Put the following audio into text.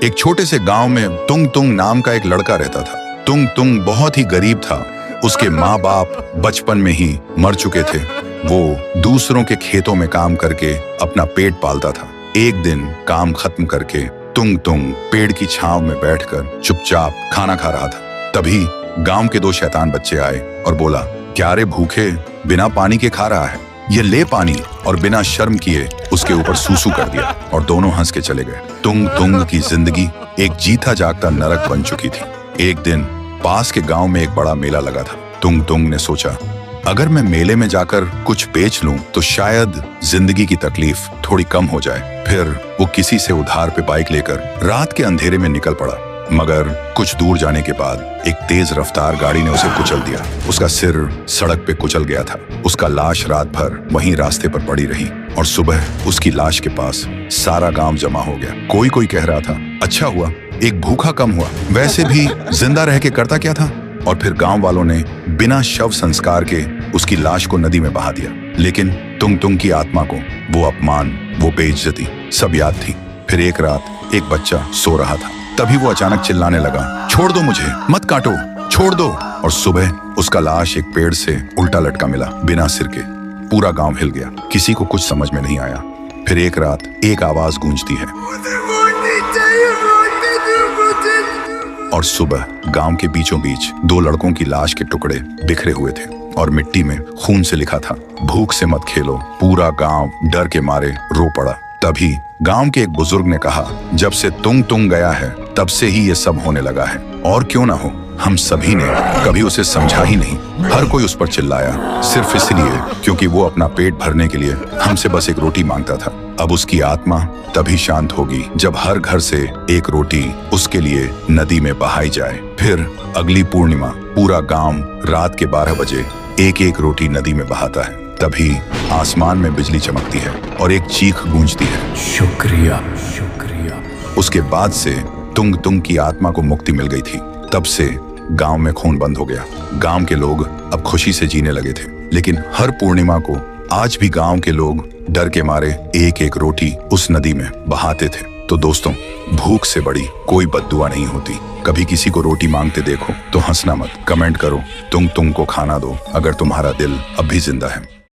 एक छोटे से गांव में तुंग तुंग नाम का एक लड़का रहता था। तुंग तुंग बहुत ही गरीब था। उसके माँ बाप बचपन में ही मर चुके थे। वो दूसरों के खेतों में काम करके अपना पेट पालता था। एक दिन काम खत्म करके तुंग तुंग पेड़ की छांव में बैठकर चुपचाप खाना खा रहा था। तभी गांव के दो शैतान बच्चे आए और बोला, क्या रे भूखे बिना पानी के खा रहा है? ये ले पानी। और बिना शर्म किए उसके ऊपर सूसू कर दिया और दोनों हंस के चले गए। तुंग तुंग की जिंदगी एक जीता जागता नरक बन चुकी थी। एक दिन पास के गांव में एक बड़ा मेला लगा था। तुंग तुंग ने सोचा, अगर मैं मेले में जाकर कुछ बेच लूं तो शायद जिंदगी की तकलीफ थोड़ी कम हो जाए। फिर वो किसी से उधार पे बाइक लेकर रात के अंधेरे में निकल पड़ा। मगर कुछ दूर जाने के बाद एक तेज रफ्तार गाड़ी ने उसे कुचल दिया। उसका सिर सड़क पे कुचल गया था। उसका लाश रात भर वहीं रास्ते पर पड़ी रही और सुबह उसकी लाश के पास सारा गांव जमा हो गया। कोई कोई कह रहा था, अच्छा हुआ एक भूखा कम हुआ, वैसे भी जिंदा रह के करता क्या था। और फिर गांव वालों ने बिना शव संस्कार के उसकी लाश को नदी में बहा दिया। लेकिन तुंग तुंग की आत्मा को वो अपमान, वो बेइज्जती सब याद थी। फिर एक रात एक बच्चा सो रहा था। तभी वो अचानक चिल्लाने लगा, छोड़ दो मुझे, मत काटो, छोड़ दो। और सुबह उसका लाश एक पेड़ से उल्टा लटका मिला, बिना सिर के। पूरा गांव हिल गया। किसी को कुछ समझ में नहीं आया। फिर एक रात एक आवाज गूंजती है और सुबह गांव के बीचों बीच दो लड़कों की लाश के टुकड़े बिखरे हुए थे और मिट्टी में खून से लिखा था, भूख से मत खेलो। पूरा गांव डर के मारे रो पड़ा। तभी गांव के एक बुजुर्ग ने कहा, जब से तुंग तुंग गया है तब से ही ये सब होने लगा है। और क्यों ना हो, हम सभी ने कभी उसे समझा ही नहीं। हर कोई उस पर चिल्लाया सिर्फ इसलिए क्योंकि वो अपना पेट भरने के लिए हमसे बस एक रोटी मांगता था। अब उसकी आत्मा तभी शांत होगी जब हर घर से एक रोटी उसके लिए नदी में बहाई जाए। फिर अगली पूर्णिमा पूरा गांव रात के 12 बजे एक एक रोटी नदी में बहाता है। तभी आसमान में बिजली चमकती है और एक चीख गूंजती है, शुक्रिया शुक्रिया। उसके बाद से तुंग तुंग की आत्मा को मुक्ति मिल गई थी। तब से गांव में खून बंद हो गया। गांव के लोग अब खुशी से जीने लगे थे। लेकिन हर पूर्णिमा को आज भी गांव के लोग डर के मारे एक एक रोटी उस नदी में बहाते थे। तो दोस्तों, भूख से बड़ी कोई बद्दुआ नहीं होती। कभी किसी को रोटी मांगते देखो तो हंसना मत, कमेंट करो, तुंग तुंग को खाना दो अगर तुम्हारा दिल अब भी जिंदा है।